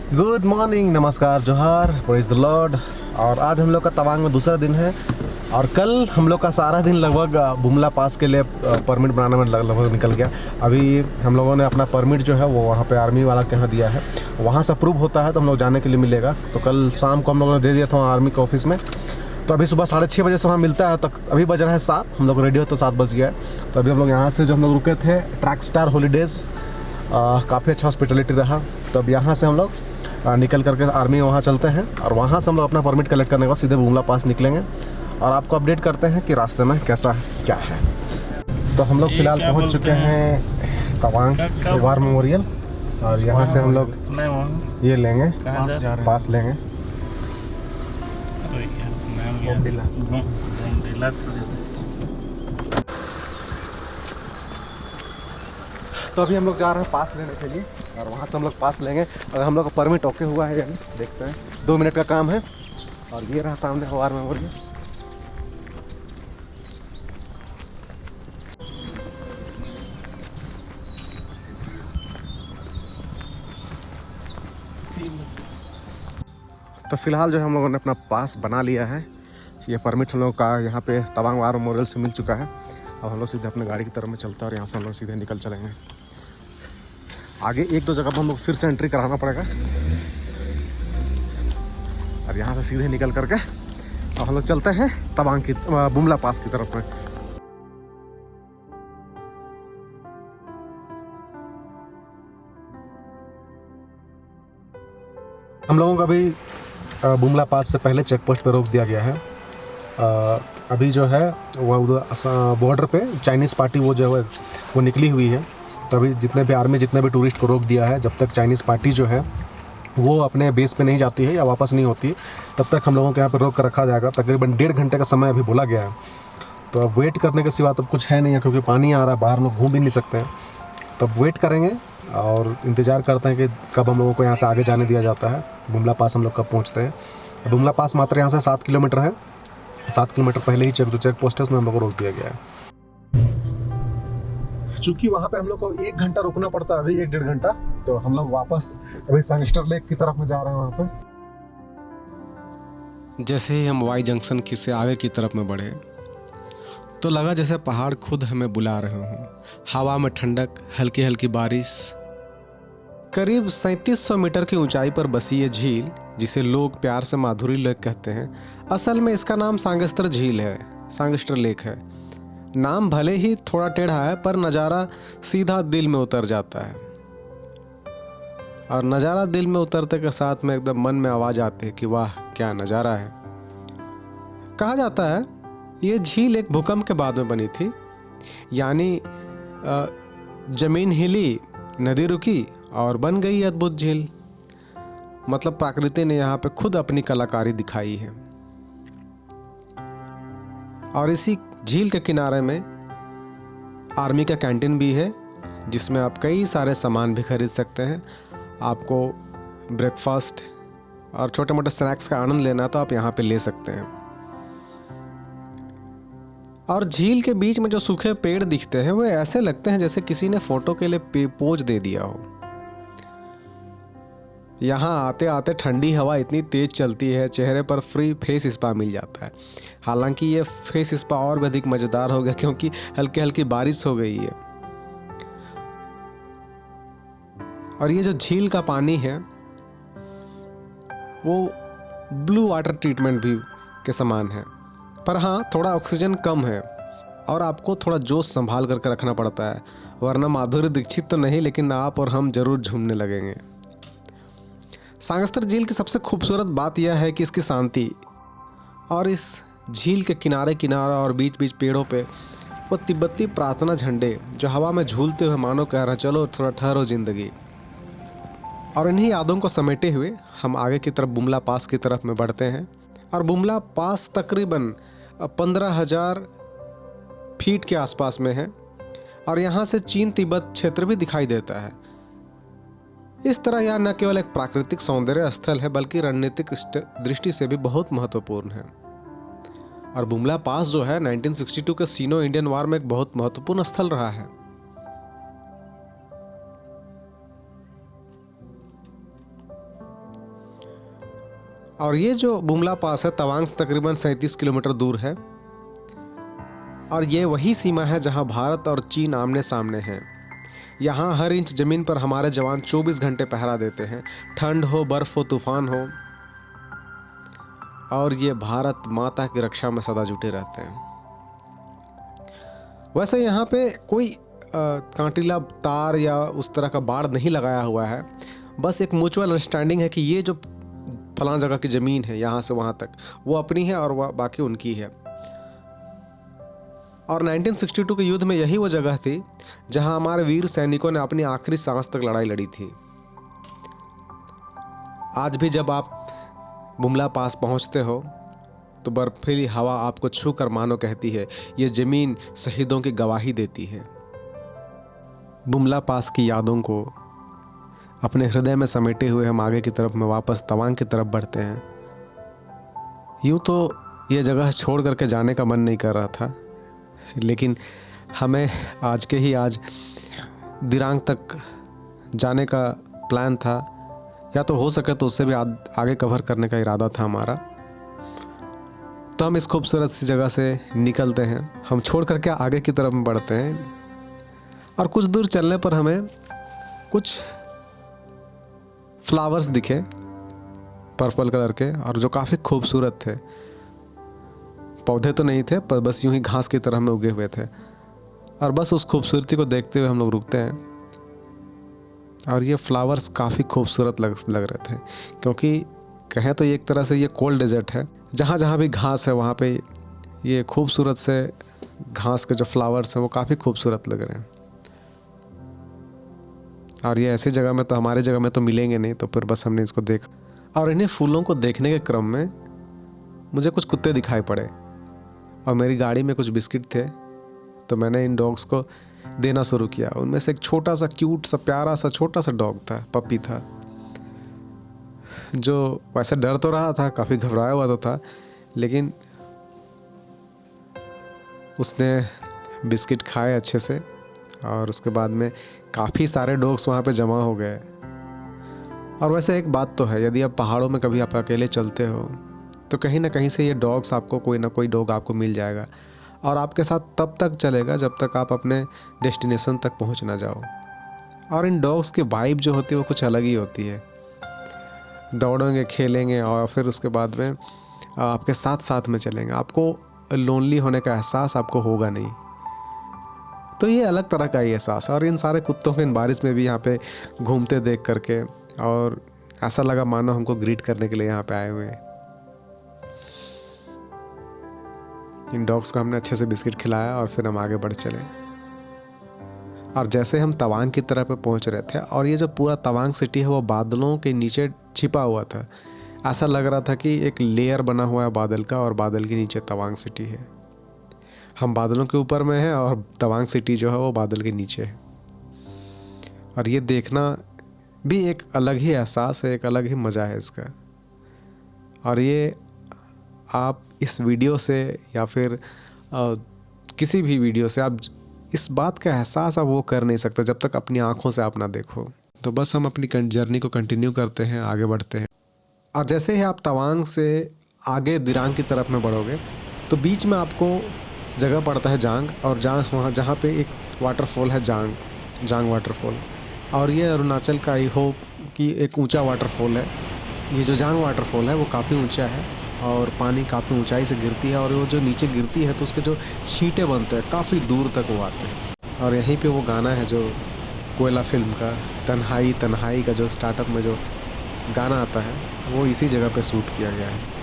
Good morning, नमस्कार, जोहार, praise the Lord. और आज हम लोग का तवांग में दूसरा दिन है और कल हम लोग का सारा दिन लगभग बुमला पास के लिए परमिट बनाने में लगभग निकल गया। अभी हम लोगों ने अपना परमिट जो है वो वहाँ पे आर्मी वाला के यहाँ दिया है, वहाँ से अप्रूव होता है तो हम लोग जाने के लिए मिलेगा। तो कल शाम को हम लोगों ने दे दिया था वहाँ आर्मी के ऑफिस में। तो अभी सुबह 6:30 बजे से वहाँ मिलता है, तो अभी बज रहा है 7, हम लोग रेडी हो तो 7 बज गया है। तो अभी हम लोग यहाँ से जो हम लोग रुके थे ट्रैक स्टार हॉलीडेज़, काफ़ी अच्छा हॉस्पिटलिटी रहा। तो अब यहाँ से हम लोग निकल करके आर्मी वहाँ चलते हैं और वहाँ से हम लोग अपना परमिट कलेक्ट करने के बाद सीधे बुमला पास निकलेंगे और आपको अपडेट करते हैं कि रास्ते में कैसा क्या है। तो हम लोग फ़िलहाल पहुँच चुके हैं तवांग वार मेमोरियल और यहाँ से हम लोग ये लेंगे, पास लेंगे। तो अभी हम लोग जा रहे हैं पास लेने के लिए और वहाँ से हम लोग पास लेंगे। अगर हम लोग का परमिट ओके हुआ है या नहीं देखते हैं, 2 मिनट का काम है। और ये रहा सामने वार मेमोरियल। तो फिलहाल जो है हम लोगों ने अपना पास बना लिया है। ये परमिट हम लोग का यहाँ पे तवांग वार मेमोरियल से मिल चुका है। अब हम लोग सीधे अपने गाड़ी की तरफ में चलते हैं और यहाँ से हम लोग सीधे निकल चलेंगे। आगे 1-2 जगह पर हम लोग फिर से एंट्री कराना पड़ेगा और यहाँ से सीधे निकल करके अब हम लोग चलते हैं तवांग की बुमला पास की तरफ में। हम लोगों का भी बुमला पास से पहले चेक पोस्ट पे रोक दिया गया है। अभी जो है वो बॉर्डर पे चाइनीज़ पार्टी वो जो है वो निकली हुई है। तभी जितने भी आर्मी जितने भी टूरिस्ट को रोक दिया है, जब तक चाइनीज़ पार्टी जो है वो अपने बेस पे नहीं जाती है या वापस नहीं होती, तब तक हम लोगों को यहाँ पर रोक कर रखा जाएगा। तकरीबन 1.5 घंटे का समय अभी बोला गया है। तो अब वेट करने के सिवा तो कुछ है नहीं है, क्योंकि पानी आ रहा है, बाहर लोग घूम भी नहीं सकते हैं। तो अब वेट करेंगे और इंतज़ार करते हैं कि कब हम लोगों को यहाँ से आगे जाने दिया जाता है। बुमला पास हम लोग कब पहुँचते हैं। बुमला पास मात्र यहाँ से 7 किलोमीटर है। 7 किलोमीटर पहले ही चेक पोस्ट है उसमें हम लोग को रोक दिया गया है। चूँकि वहाँ पे हम लोग को 1 घंटा रुकना पड़ता है, अभी 1-1.5 घंटा। तो हम लोग वापस अभी सांगस्टर लेक की तरफ में जा रहे हैं। वहाँ पे जैसे ही हम वाई जंक्शन की से आगे की तरफ में बढ़े तो लगा जैसे पहाड़ खुद हमें बुला रहे हों। हवा में ठंडक, हल्की हल्की बारिश। करीब 3700 मीटर की ऊंचाई पर बसी ये झील, जिसे लोग प्यार से माधुरी लेक कहते हैं, असल में इसका नाम सांगस्तर झील है, सांगस्टर लेक है। नाम भले ही थोड़ा टेढ़ा है पर नज़ारा सीधा दिल में उतर जाता है। और नज़ारा दिल में उतरते के साथ में एकदम मन में आवाज़ आती है कि वाह क्या नज़ारा है। कहा जाता है ये झील एक भूकंप के बाद में बनी थी, यानी जमीन हिली, नदी रुकी और बन गई अद्भुत झील। मतलब प्रकृति ने यहाँ पे खुद अपनी कलाकारी दिखाई है। और इसी झील के किनारे में आर्मी का कैंटीन भी है, जिसमें आप कई सारे सामान भी खरीद सकते हैं। आपको ब्रेकफास्ट और छोटे मोटे स्नैक्स का आनंद लेना तो आप यहाँ पे ले सकते हैं। और झील के बीच में जो सूखे पेड़ दिखते हैं वो ऐसे लगते हैं जैसे किसी ने फोटो के लिए पोज दे दिया हो। यहाँ आते आते ठंडी हवा इतनी तेज चलती है, चेहरे पर फ्री फेस स्पा मिल जाता है। हालांकि ये फेस स्पा और भी अधिक मज़ेदार हो गया क्योंकि हल्की हल्की बारिश हो गई है। और ये जो झील का पानी है वो ब्लू वाटर ट्रीटमेंट भी के समान है, पर हाँ थोड़ा ऑक्सीजन कम है और आपको थोड़ा जोश संभाल करके रखना पड़ता है, वरना माधुरी दीक्षित तो नहीं लेकिन आप और हम जरूर झूमने लगेंगे। सांगस्तर झील की सबसे खूबसूरत बात यह है कि इसकी शांति। और इस झील के किनारे किनारे और बीच बीच पेड़ों पे वो तिब्बती प्रार्थना झंडे जो हवा में झूलते हुए मानो कह रहे चलो थोड़ा ठहरो जिंदगी। और इन्हीं यादों को समेटे हुए हम आगे की तरफ बुमला पास की तरफ में बढ़ते हैं। और बुमला पास तकरीबन 15,000 फीट के आसपास में है और यहाँ से चीन तिब्बत क्षेत्र भी दिखाई देता है। इस तरह यह न केवल एक प्राकृतिक सौंदर्य स्थल है बल्कि रणनीतिक दृष्टि से भी बहुत महत्वपूर्ण है। और बुमला पास जो है 1962 के सीनो इंडियन वार में एक बहुत महत्वपूर्ण स्थल रहा है। और ये जो बुमला पास है तवांग से तकरीबन 37 किलोमीटर दूर है और ये वही सीमा है जहां भारत और चीन आमने सामने हैं। यहाँ हर इंच ज़मीन पर हमारे जवान 24 घंटे पहरा देते हैं, ठंड हो, बर्फ़ हो, तूफ़ान हो, और ये भारत माता की रक्षा में सदा जुटे रहते हैं। वैसे यहाँ पे कोई कांटीला तार या उस तरह का बाड़ नहीं लगाया हुआ है, बस एक म्यूचुअल अंडरस्टैंडिंग है कि ये जो फलां जगह की ज़मीन है यहाँ से वहाँ तक वो अपनी है और वह बाकी उनकी है। और 1962 के युद्ध में यही वो जगह थी जहाँ हमारे वीर सैनिकों ने अपनी आखिरी सांस तक लड़ाई लड़ी थी। आज भी जब आप बुमला पास पहुँचते हो तो बर्फीली हवा आपको छू कर मानो कहती है ये ज़मीन शहीदों की गवाही देती है। बुमला पास की यादों को अपने हृदय में समेटे हुए हम आगे की तरफ में वापस तवांग की तरफ बढ़ते हैं। यूँ तो ये जगह छोड़ करके जाने का मन नहीं कर रहा था, लेकिन हमें आज के ही आज दिरांग तक जाने का प्लान था, या तो हो सके तो उससे भी आगे कवर करने का इरादा था हमारा। तो हम इस खूबसूरत सी जगह से निकलते हैं, हम छोड़ करके आगे की तरफ बढ़ते हैं और कुछ दूर चलने पर हमें कुछ फ्लावर्स दिखे पर्पल कलर के और जो काफ़ी खूबसूरत थे। पौधे तो नहीं थे पर बस यूं ही घास की तरह में उगे हुए थे और बस उस खूबसूरती को देखते हुए हम लोग रुकते हैं। और ये फ्लावर्स काफ़ी खूबसूरत लग रहे थे, क्योंकि कहें तो एक तरह से ये कोल्ड डेजर्ट है, जहाँ जहाँ भी घास है वहाँ पे ये खूबसूरत से घास के जो फ्लावर्स हैं वो काफ़ी खूबसूरत लग रहे हैं। और ये ऐसी जगह में तो हमारे जगह में तो मिलेंगे नहीं, तो फिर बस हमने इसको देखा। और इन्हें फूलों को देखने के क्रम में मुझे कुछ कुत्ते दिखाई पड़े और मेरी गाड़ी में कुछ बिस्किट थे, तो मैंने इन डॉग्स को देना शुरू किया। उनमें से एक छोटा सा क्यूट सा प्यारा सा छोटा सा डॉग था, पपी था, जो वैसे डर तो रहा था, काफ़ी घबराया हुआ तो था, लेकिन उसने बिस्किट खाए अच्छे से। और उसके बाद में काफ़ी सारे डॉग्स वहाँ पे जमा हो गए। और वैसे एक बात तो है, यदि आप पहाड़ों में कभी आप अकेले चलते हो तो कहीं ना कहीं से ये डॉग्स आपको कोई ना कोई डॉग आपको मिल जाएगा और आपके साथ तब तक चलेगा जब तक आप अपने डेस्टिनेशन तक पहुँच ना जाओ। और इन डॉग्स की वाइब जो होती है वो कुछ अलग ही होती है, दौड़ेंगे, खेलेंगे और फिर उसके बाद में आपके साथ साथ में चलेंगे, आपको लोनली होने का एहसास आपको होगा नहीं। तो ये अलग तरह का ही एहसास है। और इन सारे कुत्तों के इन बारिश में भी यहाँ पे घूमते देख करके और ऐसा लगा मानो हमको ग्रीट करने के लिए यहाँ पे आए हुए हैं। इन डॉग्स को हमने अच्छे से बिस्किट खिलाया और फिर हम आगे बढ़ चले। और जैसे हम तवांग की तरफ पे पहुँच रहे थे और ये जो पूरा तवांग सिटी है वो बादलों के नीचे छिपा हुआ था, ऐसा लग रहा था कि एक लेयर बना हुआ है बादल का और बादल के नीचे तवांग सिटी है। हम बादलों के ऊपर में हैं और तवांग सिटी जो है वो बादल के नीचे है। और ये देखना भी एक अलग ही एहसास है, एक अलग ही मज़ा है इसका। और ये आप इस वीडियो से या फिर किसी भी वीडियो से आप इस बात का एहसास आप वो कर नहीं सकते जब तक अपनी आँखों से आप ना देखो। तो बस हम अपनी जर्नी को कंटिन्यू करते हैं, आगे बढ़ते हैं। और जैसे ही आप तवांग से आगे दिरांग की तरफ में बढ़ोगे तो बीच में आपको जगह पड़ता है जांग, और वहाँ जहाँ पे एक वाटरफॉल है जांग वाटरफॉल। और ये अरुणाचल का आई होप कि एक ऊंचा वाटरफॉल है। ये जो जांग वाटरफॉल है वो काफ़ी ऊंचा है और पानी काफ़ी ऊंचाई से गिरती है और वो जो नीचे गिरती है तो उसके जो छींटे बनते हैं काफ़ी दूर तक वो आते हैं। और यहीं पे वो गाना है जो कोयला फिल्म का तन्हाई तन्हाई का जो स्टार्टअप में जो गाना आता है वो इसी जगह पे शूट किया गया है।